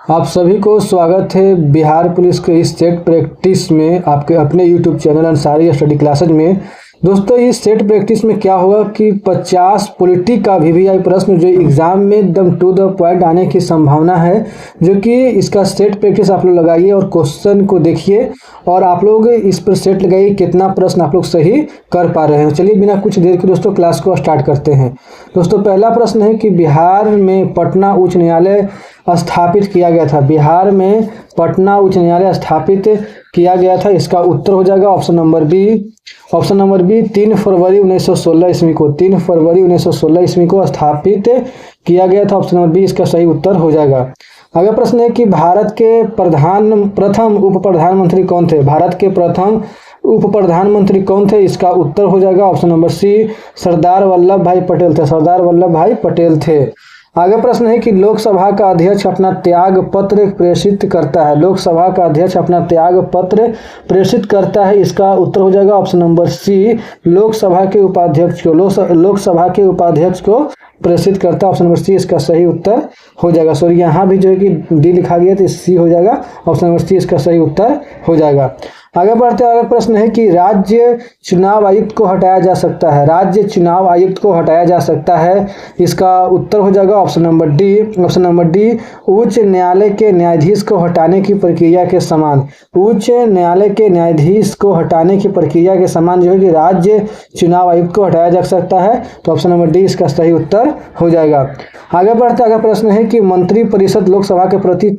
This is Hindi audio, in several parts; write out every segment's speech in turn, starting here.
आप सभी को स्वागत है बिहार पुलिस के इस सेट प्रैक्टिस में आपके अपने YouTube channel Ansari study classes में। दोस्तों, इस सेट प्रैक्टिस में क्या होगा कि 50 पॉलिटी का वीवीआई प्रश्न जो एग्जाम में एकदम टू द पॉइंट आने की संभावना है, जो कि इसका सेट प्रैक्टिस आप लोग लगाइए और क्वेश्चन को देखिए और आप लोग इस पर सेट लगाइए कितना प्रश्न आप लोग सही कर पा रहे हैं। चलिए बिना कुछ देर के दोस्तों क्लास को स्टार्ट करते हैं। दोस्तों, पहला प्रश्न है कि बिहार में पटना उच्च न्यायालय स्थापित किया गया था। बिहार में पटना उच्च न्यायालय स्थापित किया गया था। इसका उत्तर हो जाएगा ऑप्शन नंबर बी 3 फरवरी 1916 ईस्वी को। 3 फरवरी 1916 ईस्वी को स्थापित किया गया था। ऑप्शन नंबर बी इसका सही उत्तर हो जाएगा। अगला प्रश्न है कि भारत के प्रथम उप प्रधानमंत्री कौन थे। भारत के प्रथम उप प्रधानमंत्री कौन थे। इसका उत्तर हो जाएगा ऑप्शन नंबर सी सरदार वल्लभ भाई पटेल थे। सरदार वल्लभ भाई पटेल थे। आगे प्रश्न है कि लोकसभा का अध्यक्ष अपना त्याग पत्र प्रेषित करता है। लोकसभा का अध्यक्ष अपना त्याग पत्र प्रेषित करता है। इसका उत्तर हो जाएगा ऑप्शन नंबर सी लोकसभा के उपाध्यक्ष को। लोकसभा के उपाध्यक्ष को प्रेषित करता है। ऑप्शन नंबर सी इसका सही उत्तर हो जाएगा। सॉरी, यहाँ भी जो है कि डी लिखा गया तो सी हो जाएगा। ऑप्शन नंबर सी इसका सही उत्तर हो जाएगा। आगे बढ़ते अगला प्रश्न है कि राज्य चुनाव आयुक्त को हटाया जा सकता है। राज्य चुनाव आयुक्त को हटाया जा सकता है। इसका उत्तर हो जाएगा option number D. Option number D उच्च न्यायालय के न्यायाधीश को हटाने की प्रक्रिया के समान। उच्च न्यायालय के न्यायाधीश को हटाने की प्रक्रिया के समान जो है कि राज्य चुनाव आयुक्त को हटाया जा सकता है। तो ऑप्शन नंबर डी इसका सही उत्तर हो जाएगा। आगे बढ़ते अगला प्रश्न है कि मंत्रिपरिषद लोकसभा के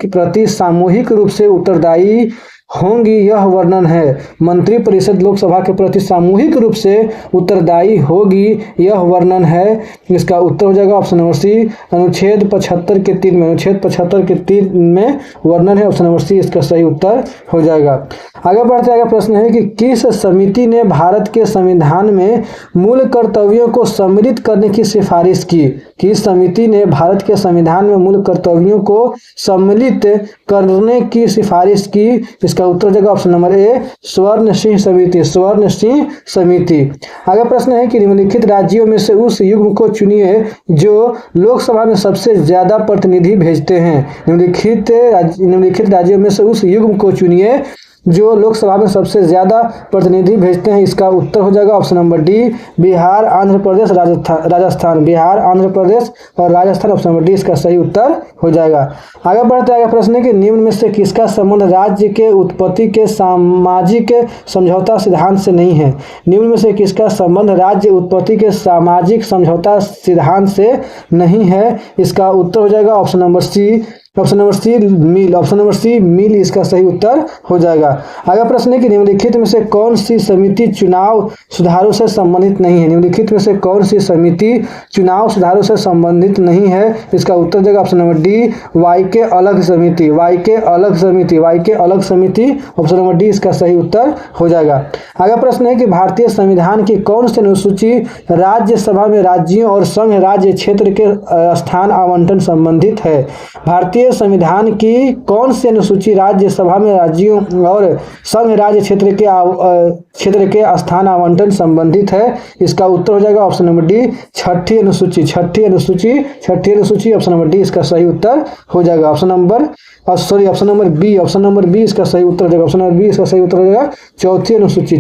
प्रति सामूहिक रूप से उत्तरदायी होंगी, यह वर्णन है। मंत्रिपरिषद लोकसभा के प्रति सामूहिक रूप से उत्तरदायी होगी, यह वर्णन है। इसका उत्तर हो जाएगा ऑप्शन नंबर सी अनुच्छेद 75 के 3 में। अनुच्छेद 75 के 3 में वर्णन है। ऑप्शन नंबर सी इसका सही उत्तर हो जाएगा। आगे बढ़ते आगे प्रश्न है कि किस समिति ने भारत के संविधान में मूल कर्तव्यों को सम्मिलित करने की सिफारिश की। किस समिति ने भारत के संविधान में मूल कर्तव्यों को सम्मिलित करने की सिफारिश की। इसका उत्तर हो जाएगा ऑप्शन नंबर ए स्वर्ण सिंह समिति। स्वर्ण सिंह समिति। आगे प्रश्न है कि निम्नलिखित राज्यों में से उस युग्म को चुनिए जो लोकसभा में सबसे ज्यादा प्रतिनिधि भेजते हैं। निम्नलिखित राज्यों में से उस युग्म को चुनिए जो लोकसभा में सबसे ज्यादा प्रतिनिधि भेजते हैं। इसका उत्तर हो जाएगा option number D Bihar, Andhra Pradesh, Rajasthan. Bihar, Andhra Pradesh और राजस्थान। ऑप्शन नंबर डी इसका सही उत्तर हो जाएगा। आगे बढ़ते आगे प्रश्न है कि निम्न में से किसका संबंध राज्य के उत्पत्ति के सामाजिक समझौता सिद्धांत से नहीं है। निम्न में से किसका संबंध राज्य उत्पत्ति के सामाजिक समझौता सिद्धांत से नहीं है। इसका उत्तर हो जाएगा ऑप्शन नंबर सी मिल। ऑप्शन नंबर सी मिल इसका सही उत्तर हो जाएगा। अगला प्रश्न है कि निम्नलिखित में से कौन सी समिति चुनाव सुधारों से संबंधित नहीं है। निम्नलिखित में से कौन सी समिति चुनाव सुधारों से संबंधित नहीं है। इसका उत्तर देगा ऑप्शन नंबर डी वाई के अलग समिति। वाई के अलग समिति। ऑप्शन नंबर डी इसका सही उत्तर हो जाएगा। अगला प्रश्न है कि भारतीय संविधान की कौन सी अनुसूची राज्यसभा में राज्यों और संघ राज्य क्षेत्र के स्थान आवंटन संबंधित है। भारतीय संविधान की कौन सी अनुसूची राज्यसभा में राज्यों और संघ राज्य क्षेत्र के स्थान आवंटन संबंधित है। इसका उत्तर हो जाएगा ऑप्शन नंबर डी छठी अनुसूची। ऑप्शन नंबर डी इसका सही उत्तर हो जाएगा। ऑप्शन नंबर बी इसका सही उत्तर हो जाएगा। ऑप्शन नंबर बी इसका सही उत्तर हो जाएगा चौथी अनुसूची।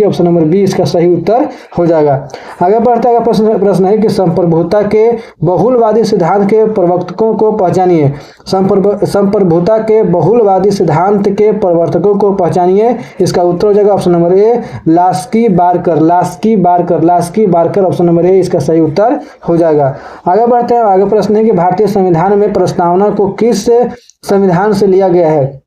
ऑप्शन नंबर बी इसका सही उत्तर हो जाएगा। आगे बढ़ते आगे प्रश्न है कि संप्रभुता के बहुलवादी सिद्धांत के प्रवर्तकों को पहचानिए। संप्रभुता के बहुलवादी सिद्धांत के प्रवर्तकों को पहचानिए। इसका उत्तर हो जाएगा option number A Laski Barker. Option number A इसका सही उत्तर हो जाएगा। आगे बढ़ते हैं आगे प्रश्न है कि भारतीय संविधान में प्रस्तावना को किस संविधान से लिया गया है।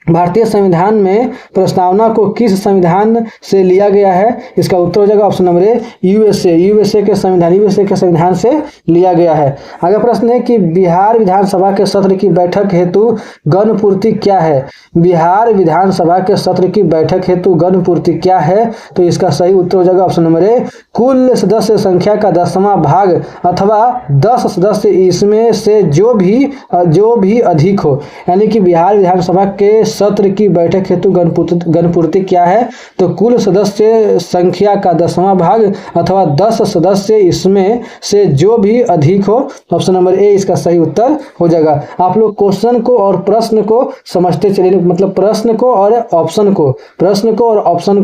भारतीय संविधान में प्रस्तावना को किस संविधान से लिया गया है। इसका उत्तर हो जाएगा ऑप्शन नंबर ए यूएसए के संविधान से लिया गया है। आगे प्रश्न है कि बिहार विधानसभा के सत्र की बैठक हेतु गणपूर्ति क्या है। बिहार विधानसभा के सत्र की बैठक हेतु गणपूर्ति क्या है। तो इसका सही उत्तर हो जाएगा ऑप्शन नंबर ए कुल सदस्य संख्या का 10वां भाग अथवा 10 सदस्य इसमें से जो भी अधिक हो। यानी कि बिहार विधानसभा के सत्र की बैठक हेतु गणपूर्ति क्या है? तो कुल सदस्य संख्या का 10वां भाग अथवा 10 सदस्य इसमें से जो भी अधिक हो। ऑप्शन नंबर ए इसका सही उत्तर हो जाएगा। आप लोग क्वेश्चन को और प्रश्न को समझते चलिए, मतलब प्रश्न को और ऑप्शन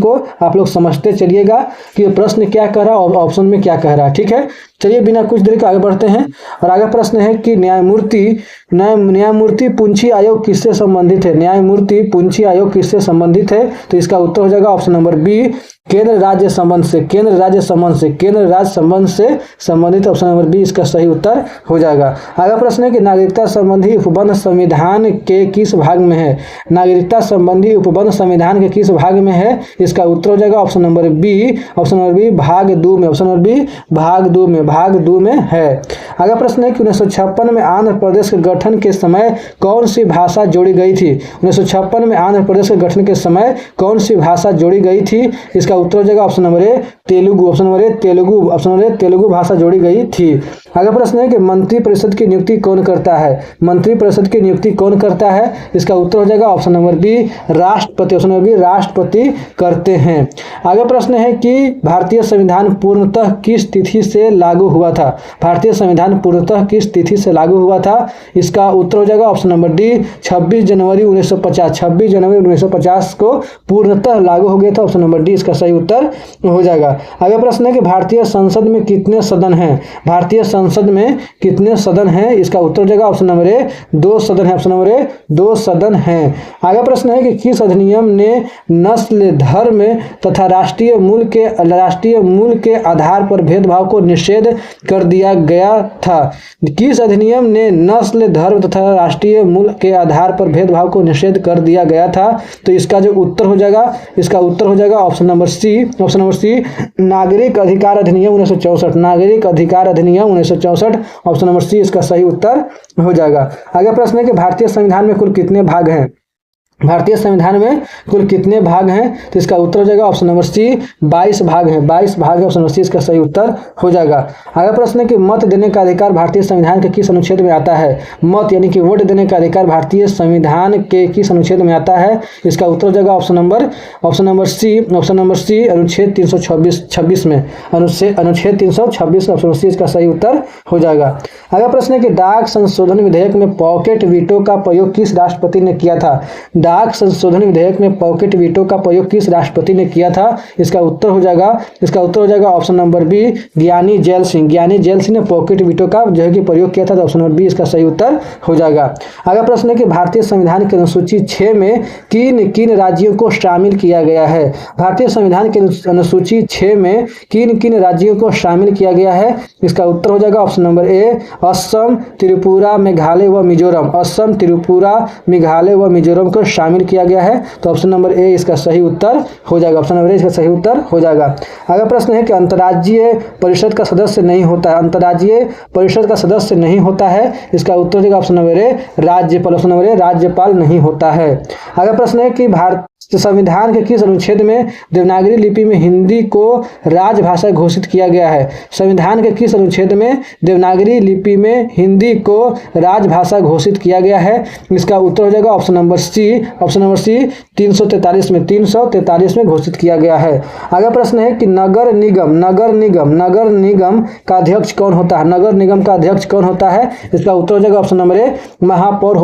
को आप लोग समझते चलिएगा कि प्रश्न क्या कह रहा है और ऑप्शन में क्या कह रहा है। ठीक है, चलिए बिना कुछ देर के आगे बढ़ते हैं। और आगे प्रश्न है कि न्यायमूर्ति पुंछी आयोग किससे संबंधित है? न्यायमूर्ति पुंछी आयोग किससे संबंधित है? तो इसका उत्तर हो जाएगा ऑप्शन नंबर बी, केंद्र राज्य संबंध से संबंधित। ऑप्शन नंबर बी इसका सही उत्तर हो जाएगा। अगला प्रश्न है कि नागरिकता संबंधी उपबंध संविधान के किस भाग में है? नागरिकता संबंधी उपबंध संविधान के किस भाग में है? इसका उत्तर हो जाएगा ऑप्शन नंबर बी भाग 2 में। ऑप्शन नंबर बी भाग 2 में है। अगला प्रश्न है कि 1956 में आंध्र प्रदेश के गठन के समय कौन सी भाषा जोड़ी गई थी? 1956 में आंध्र प्रदेश के गठन के समय कौन सी भाषा जोड़ी गई थी? इसका उत्तर हो जाएगा ऑप्शन नंबर ए तेलुगु। ऑप्शन नंबर ए तेलुगु भाषा जोड़ी गई थी। अगला प्रश्न है कि मंत्रिपरिषद की नियुक्ति कौन करता है? मंत्रिपरिषद की नियुक्ति कौन करता है? इसका उत्तर हो जाएगा ऑप्शन नंबर बी राष्ट्रपति। ऑप्शन नंबर बी राष्ट्रपति करते हैं। अगला प्रश्न है कि भारतीय संविधान पूर्णतः किस तिथि से लागू हुआ था? भारतीय संविधान पूर्णतः किस तिथि से लागू हुआ था? इसका उत्तर हो जाएगा ऑप्शन नंबर डी 26 जनवरी 1950 को पूर्णतः लागू हो गया था। ऑप्शन नंबर डी इसका सही उत्तर हो जाएगा। अगला प्रश्न है कि भारतीय संसद में कितने सदन हैं? भारतीय संसद में कितने सदन हैं? इसका उत्तर हो जाएगा ऑप्शन नंबर ए 2 सदन है। ऑप्शन नंबर ए 2 सदन हैं। अगला प्रश्न है कि किस अधिनियम ने नस्ल, धर्म तथा राष्ट्रीय मूल के आधार पर भेदभाव को निषेध कर दिया गया था? किस अधिनियम ने नस्ल, धर्म तथा राष्ट्रीय मूल के आधार पर भेदभाव को निषेध कर दिया गया था? तो इसका जो उत्तर हो जाएगा, इसका उत्तर हो जाएगा ऑप्शन नंबर सी नागरिक अधिकार अधिनियम 1964। ऑप्शन नंबर सी इसका सही उत्तर हो जाएगा। अगला प्रश्न है कि भारतीय संविधान में कुल कितने भाग हैं? भारतीय संविधान में कुल कितने भाग हैं? तो इसका उत्तर हो जाएगा ऑप्शन नंबर सी 22 भाग हैं। 22 भाग है। ऑप्शन नंबर सी इसका सही उत्तर हो जाएगा। अगला प्रश्न है कि मत देने का अधिकार भारतीय संविधान के किस अनुच्छेद में आता है? मत यानी कि वोट देने का अधिकार भारतीय संविधान के किस अनुच्छेद में आता है? इसका उत्तर हो जाएगा ऑप्शन नंबर सी अनुच्छेद 326 में। अनुच्छेद 326 ऑप्शन सी इसका सही उत्तर हो जाएगा। अगला प्रश्न है कि डाक संशोधन विधेयक में पॉकेट वीटो का प्रयोग किस राष्ट्रपति ने किया था? डाक संशोधन विधेयक में पॉकेट वीटो का प्रयोग किस राष्ट्रपति ने किया था? इसका उत्तर हो जाएगा ऑप्शन नंबर बी ज्ञानी जैल सिंह ने पॉकेट वीटो का जो है कि प्रयोग किया था। तो ऑप्शन नंबर बी इसका सही उत्तर हो जाएगा। अगला प्रश्न है कि भारतीय संविधान की अनुसूची 6 में किन राज्यों को शामिल किया गया है? भारतीय संविधान की अनुसूची 6 में किन राज्यों को शामिल किया गया है? इसका उत्तर हो जाएगा ऑप्शन नंबर ए असम, त्रिपुरा, मेघालय व मिजोरम। असम, त्रिपुरा, मेघालय व मिजोरम को शामिल किया गया है। तो ऑप्शन नंबर ए इसका सही उत्तर हो जाएगा। ऑप्शन नंबर ए इसका सही उत्तर हो जाएगा। अगला प्रश्न है कि अंतर्राज्यीय परिषद का सदस्य नहीं होता है। अंतर्राज्यीय परिषद का सदस्य नहीं होता है। इसका उत्तर देगा ऑप्शन नंबर ए राज्यपाल। ऑप्शन नंबर ए राज्यपाल नहीं होता है। अगला प्रश्न है कि भारत संविधान के किस अनुच्छेद में देवनागरी लिपि में हिंदी को राजभाषा घोषित किया गया है? संविधान के किस अनुच्छेद में देवनागरी लिपि में हिंदी को राजभाषा घोषित किया गया है? इसका उत्तर हो जाएगा ऑप्शन नंबर सी 343 में घोषित किया गया है। अगला प्रश्न है कि नगर निगम का अध्यक्ष कौन होता है? नगर निगम का अध्यक्ष कौन होता है? इसका उत्तर हो जाएगा ऑप्शन नंबर ए महापौर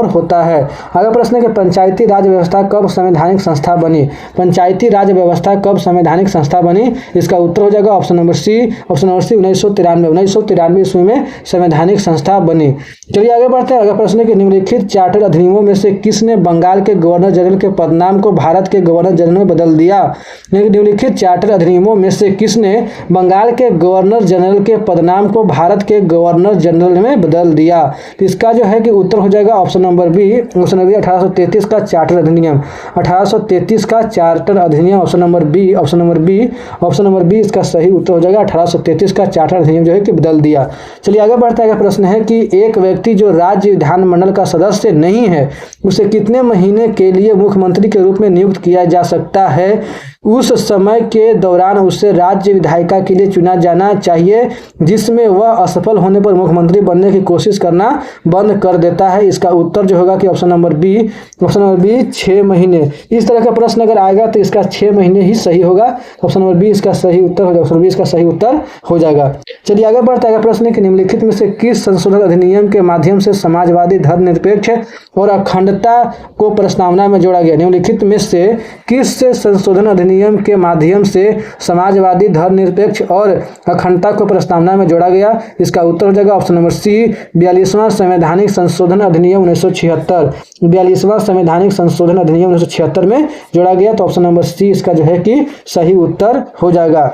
होता है। अगला प्रश्न है कि पंचायती राज व्यवस्था कब संवैधानिक संस्था बनी? पंचायती राज व्यवस्था कब संवैधानिक संस्था बनी? इसका उत्तर हो जाएगा ऑप्शन नंबर सी 1993 ईस्वी में संवैधानिक संस्था बनी। चलिए आगे बढ़ते हैं। अगला प्रश्न है कि निम्नलिखित चार्टर अधिनियमों में से किसने बंगाल के गवर्नर जनरल के पदनाम को भारत के गवर्नर जनरल में बदल दिया? निम्नलिखित चार्टर अधिनियमों में से किसने बंगाल के गवर्नर जनरल के पदनाम को भारत के गवर्नर जनरल में बदल दिया? तो इसका जो है कि उत्तर हो जाएगा ऑप्शन नंबर बी 1833 का चार्टर अधिनियम। 1833 का चार्टर अधिनियम। Option number B, option number B, option number B इसका सही उत्तर हो जाएगा। 1833 का चार्टर अधिनियम जो है कि बदल दिया। चलिए आगे बढ़ता है। प्रश्न है कि एक व्यक्ति जो राज्य विधानमंडल का सदस्य नहीं है उसे कितने महीने के लिए मुख्यमंत्री के रूप में नियुक्त किया जा सकता है? उस समय के दौरान उसे राज्य विधायिका के लिए चुना जाना चाहिए जिसमें वह असफल होने पर मुख्यमंत्री बनने की कोशिश करना बंद कर देता है। इसका उत्तर जो होगा कि option number B, option number B 6 महीने। इस तरह का प्रश्न अगर आएगा तो इसका 6 महीने ही सही होगा। ऑप्शन नंबर बी इसका सही उत्तर हो जाएगा। ऑप्शन बी इसका सही उत्तर हो जाएगा। चलिए आगे बढ़ता है। प्रश्न कि निम्नलिखित में से किस संशोधन अधिनियम के माध्यम से समाजवादी, धर्मनिरपेक्ष और अखंडता को प्रस्तावना में जोड़ा गया? निम्नलिखित में से किस संशोधन अधिनियम के माध्यम से समाजवादी, धर्मनिरपेक्ष और अखंडता को प्रस्तावना में जोड़ा गया? इसका उत्तर हो जाएगा ऑप्शन नंबर सी, 42वां संवैधानिक संशोधन अधिनियम 1976। 42वां संवैधानिक संशोधन अधिनियम 1976 में जोड़ा गया। तो ऑप्शन नंबर सी इसका जो है कि सही उत्तर हो जाएगा।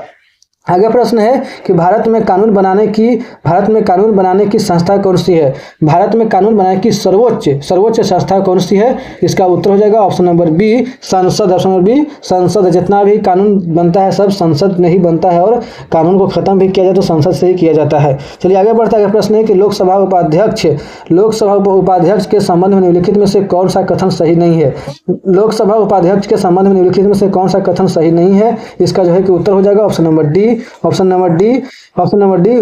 आगे प्रश्न है कि भारत में कानून बनाने की संस्था कौन सी है? भारत में कानून बनाने की सर्वोच्च संस्था कौन सी है? इसका उत्तर हो जाएगा ऑप्शन नंबर बी, संसद। ऑप्शन नंबर बी, संसद। जितना भी कानून बनता है सब संसद में ही बनता है और कानून को खत्म भी किया जाए तो संसद से ही किया जाता है। चलिए आगे बढ़ता है। प्रश्न है कि लोकसभा उपाध्यक्ष के संबंध में निम्नलिखित में से कौन सा कथन सही नहीं है? लोकसभा उपाध्यक्ष के संबंध में निम्नलिखित में से कौन सा कथन सही नहीं है? इसका जो है कि उत्तर हो जाएगा option number D, option number D,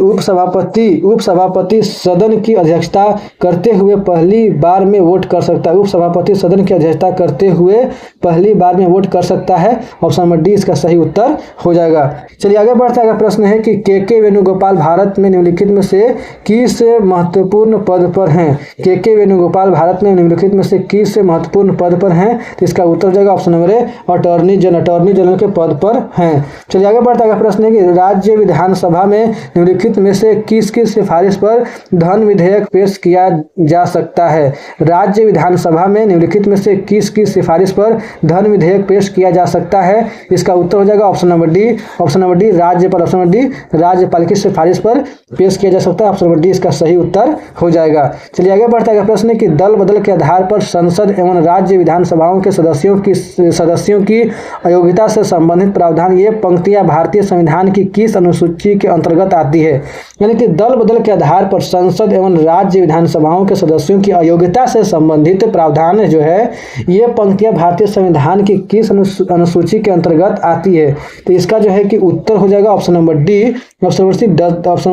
उपसभापति सदन की अध्यक्षता करते हुए पहली बार में वोट कर सकता है। उपसभापति सदन की अध्यक्षता करते हुए पहली बार में वोट कर सकता है। ऑप्शन नंबर डी इसका सही उत्तर हो जाएगा। चलिए आगे बढ़ता है। प्रश्न है कि के वेणुगोपाल भारत में निम्नलिखित में से किस महत्वपूर्ण पद पर हैं? के वेणुगोपाल भारत में निम्नलिखित में से किस महत्वपूर्ण पद पर हैं? तो इसका उत्तर हो जाएगा ऑप्शन नंबर ए, अटॉर्नी जनरल के पद पर हैं। चलिए आगे बढ़ता है। प्रश्न है कि राज्य विधानसभा में निम्नलिखित में से किसकी सिफारिश पर धन विधेयक पेश किया जा सकता है? राज्य विधानसभा में निम्नलिखित में से किसकी सिफारिश पर धन विधेयक पेश किया जा सकता है? इसका उत्तर हो जाएगा ऑप्शन नंबर डी, राज्यपाल। ऑप्शन नंबर डी, राज्यपाल की सिफारिश पर पेश किया जा सकता है। ऑप्शन नंबर डी इसका सही उत्तर हो जाएगा। चलिए आगे बढ़ता है। प्रश्न कि दल बदल के आधार पर संसद एवं राज्य विधानसभाओं के सदस्यों की अयोग्यता से संबंधित प्रावधान ये पंक्तियां भारतीय संविधान की किस अनुसूची के अंतर्गत आती है? यानी कि दल बदल के आधार पर संसद एवं राज्य विधानसभाओं के सदस्यों की अयोग्यता से संबंधित प्रावधान जो है ये पंक्तियां भारतीय संविधान की किस अनुसूची के अंतर्गत आती है? तो इसका जो है कि उत्तर हो जाएगा option number D, option number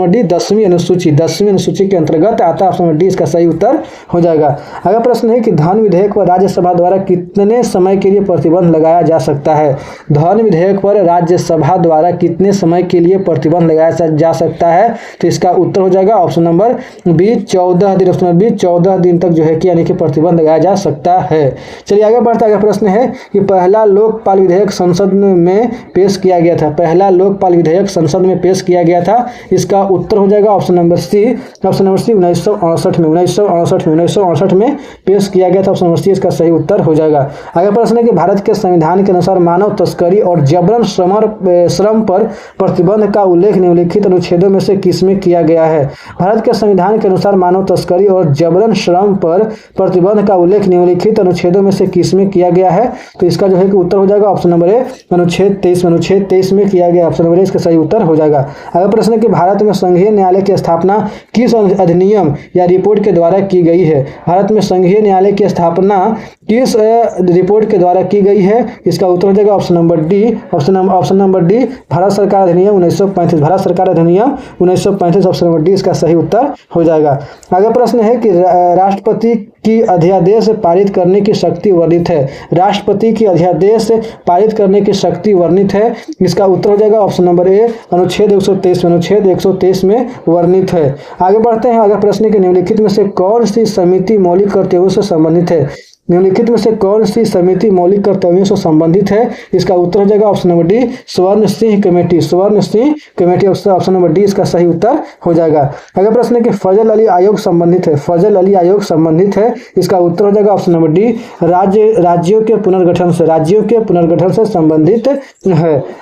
D 10वीं अनुसूची के अंतर्गत आता है। ऑप्शन नंबर डी इसका सही उत्तर हो जाएगा। अगला प्रश्न है कि धन विधेयक पर राज्यसभा द्वारा कितने समय के लिए प्रतिबंध लगाया जा सकता है? धन विधेयक पर राज्यसभा द्वारा कितने समय के लिए प्रतिबंध लगाया जा सकता है? तो इसका उत्तर हो जाएगा ऑप्शन नंबर बी 14 दिन। ऑप्शन नंबर बी 14 दिन तक जो है कि यानी कि प्रतिबंध लगाया जा सकता है। चलिए आगे बढ़ता है। प्रश्न है कि पहला लोकपाल विधेयक संसद में पेश किया गया था। पहला लोकपाल विधेयक संसद में पेश किया गया था। इसका उत्तर हो जाएगा ऑप्शन नंबर सी, 1968 में पेश किया गया था। ऑप्शन नंबर सी इसका सही उत्तर हो जाएगा। आगे प्रश्न है कि भारत के संविधान के अनुसार मानव तस्करी और जबरन श्रम पर प्रतिबंध का उल्लेख निम्नलिखित अनुच्छेदों में से किसमें किया गया है? भारत के संविधान के अनुसार मानव तस्करी और जबरन श्रम पर प्रतिबंध का उल्लेख निम्नलिखित अनुच्छेदों में से किसमें किया गया है? तो इसका जो है कि उत्तर हो जाएगा ऑप्शन नंबर ए, अनुच्छेद 23 में किया गया। ऑप्शन नंबर ए इसका सही उत्तर हो जाएगा। अगला प्रश्न है कि भारत में संघीय न्यायालय की स्थापना किस अधिनियम या रिपोर्ट के द्वारा की गई है? भारत में संघीय न्यायालय की स्थापना किस रिपोर्ट के द्वारा की गई है? इसका उत्तर हो जाएगा option number D, option number D Bharat सरकार अधिनियम 1935। भारत सरकार अधिनियम 1935 ऑप्शन नंबर डी इसका सही उत्तर हो जाएगा। आगे प्रश्न है कि राष्ट्रपति की अध्यादेश पारित करने की शक्ति वर्णित है। राष्ट्रपति की अध्यादेश पारित करने की शक्ति वर्णित है। इसका उत्तर हो जाएगा ऑप्शन नंबर ए, अनुच्छेद 123 में वर्णित है। आगे बढ़ते हैं। अगला प्रश्न के निम्नलिखित में से कौन सी समिति मौलिक कर्तव्यों से संबंधित है? निम्नलिखित में से कौन सी समिति मौलिक कर्तव्यों से संबंधित है? इसका उत्तर हो जाएगा ऑप्शन नंबर डी, स्वर्ण Singh committee. Option number D इसका सही उत्तर हो जाएगा। अगला प्रश्न है कि फजल अली आयोग संबंधित है। फजल अली आयोग संबंधित है। इसका उत्तर हो जाएगा ऑप्शन नंबर डी, राज्यों के पुनर्गठन से संबंधित है।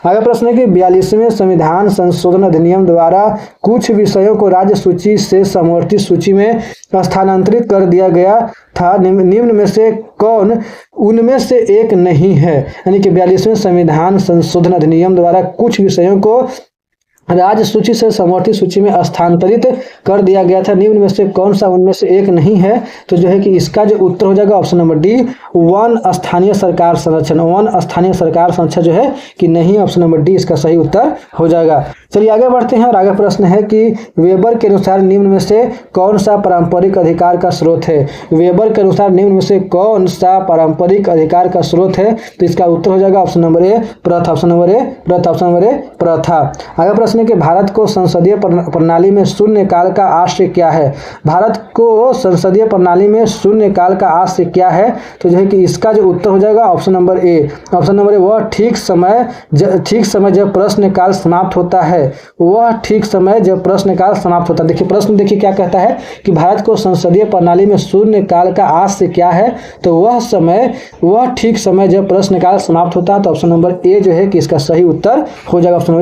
अगला प्रश्न है कि 42वें संविधान संशोधन अधिनियम द्वारा कुछ विषयों को राज्य सूची से समवर्ती सूची में स्थानांतरित कर दिया गया था निम्न में से कौन उनमें से एक नहीं है। यानी कि 42वें संविधान संशोधन अधिनियम द्वारा कुछ विषयों को राज्य सूची से समवर्ती सूची में स्थानांतरित कर दिया गया था, निम्न में से कौन सा उनमें से एक नहीं है। तो जो है कि इसका जो उत्तर हो जाएगा ऑप्शन नंबर डी, वन स्थानीय सरकार संरक्षण। वन स्थानीय सरकार संरक्षण जो है कि नहीं, ऑप्शन नंबर डी इसका सही उत्तर हो जाएगा। चलिए आगे बढ़ते हैं और आगे प्रश्न है कि वेबर के अनुसार निम्न में से कौन सा पारंपरिक अधिकार का स्रोत है। वेबर के अनुसार निम्न में से कौन सा पारंपरिक अधिकार का स्रोत है। तो इसका उत्तर हो जाएगा ऑप्शन नंबर ए, प्रथा। ऑप्शन नंबर ए, प्रथा। ऑप्शन नंबर ए, प्रथा। आगे प्रश्न है कि भारत को संसदीय प्रणाली में शून्य काल का आश्रय क्या है। भारत को संसदीय प्रणाली में शून्य काल का आश्रय क्या है। तो जो है कि इसका जो उत्तर हो जाएगा ऑप्शन नंबर ए। ऑप्शन नंबर ए, वह ठीक समय जब प्रश्न काल समाप्त होता है। वह ठीक समय जब प्रश्न काल समाप्त होता है। देखिए प्रश्न देखिए क्या कहता है कि भारत को संसदीय प्रणाली में शून्य काल का आश्रय क्या है। तो वह ठीक समय जब प्रश्न काल समाप्त होता है। तो ऑप्शन नंबर ए जो है कि इसका सही उत्तर हो जाएगा। ऑप्शन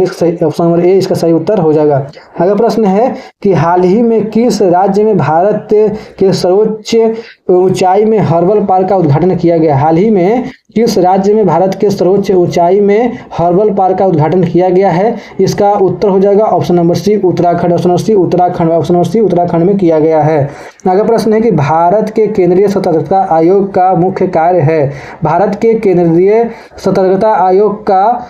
नंबर ए इसका सही उत्तर हो जाएगा। अगला प्रश्न है कि हाल ही में किस राज्य में भारत के सर्वोच्च ऊंचाई में हर्बल पार्क का उद्घाटन किया गया। हाल ही में किस राज्य में भारत के सर्वोच्च ऊंचाई में हर्बल पार्क का उद्घाटन किया गया है। इसका उत्तर हो जाएगा option number C, Uttarakhand. Option number C, Uttarakhand. Option number C, Uttarakhand में किया गया है। अगला प्रश्न है कि भारत के केंद्रीय सतर्कता आयोग का मुख्य कार्य है। भारत के केंद्रीय सतर्कता आयोग का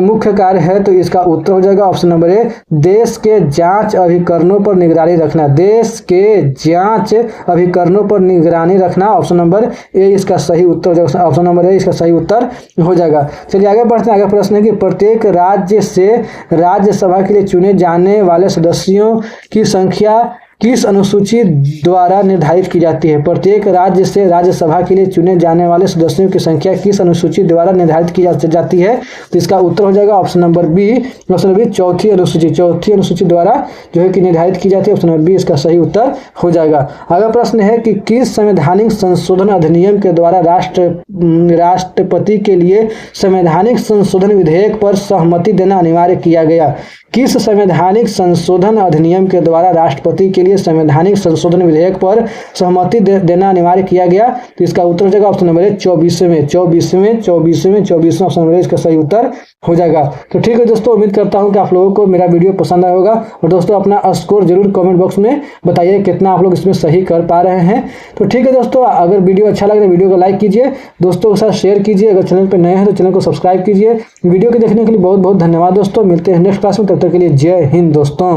मुख्य कार्य है। तो इसका उत्तर हो जाएगा ऑप्शन नंबर ए, देश के जांच अभिकरणों पर निगरानी रखना। देश के जांच अभिकरणों पर निगरानी रखना। ऑप्शन नंबर ए इसका सही उत्तर हो जाएगा। ऑप्शन नंबर ए इसका सही उत्तर हो जाएगा। चलिए आगे बढ़ते हैं। आगे प्रश्न है कि प्रत्येक राज्य से राज्यसभा के लिए चुने जाने वाले सदस्यों की संख्या किस अनुसूची द्वारा निर्धारित की जाती है। प्रत्येक राज्य से राज्यसभा के लिए चुने जाने वाले सदस्यों की संख्या किस अनुसूची द्वारा निर्धारित की जाती है। तो इसका उत्तर हो जाएगा option number B. Option number B, चौथी अनुसूची द्वारा जो है कि निर्धारित की जाती है। ऑप्शन नंबर बी इसका सही उत्तर हो जाएगा। अगला प्रश्न है कि किस संवैधानिक संशोधन अधिनियम के द्वारा राष्ट्रपति के लिए संवैधानिक संशोधन विधेयक पर सहमति देना अनिवार्य किया गया। किस संवैधानिक संशोधन अधिनियम के द्वारा राष्ट्रपति के लिए संवैधानिक संशोधन विधेयक पर सहमति देना अनिवार्य किया गया। तो इसका उत्तर हो जाएगा ऑप्शन नंबर ए, 24वें। ऑप्शन नंबर ए इसका सही उत्तर हो जाएगा। तो ठीक है दोस्तों, उम्मीद करता हूं कि आप लोगों को मेरा वीडियो पसंद आया होगा। और दोस्तों अपना स्कोर जरूर कमेंट बॉक्स में बताइए कितना आप लोग इसमें सही कर पा रहे हैं। तो ठीक है दोस्तों, अगर वीडियो अच्छा लगे तो वीडियो को लाइक कीजिए, दोस्तों के साथ शेयर कीजिए। अगर चैनल पर नए हैं तो चैनल को सब्सक्राइब कीजिए। वीडियो को देखने के लिए बहुत बहुत धन्यवाद दोस्तों। मिलते हैं नेक्स्ट क्लास में, तब तक के लिए जय हिंद दोस्तों।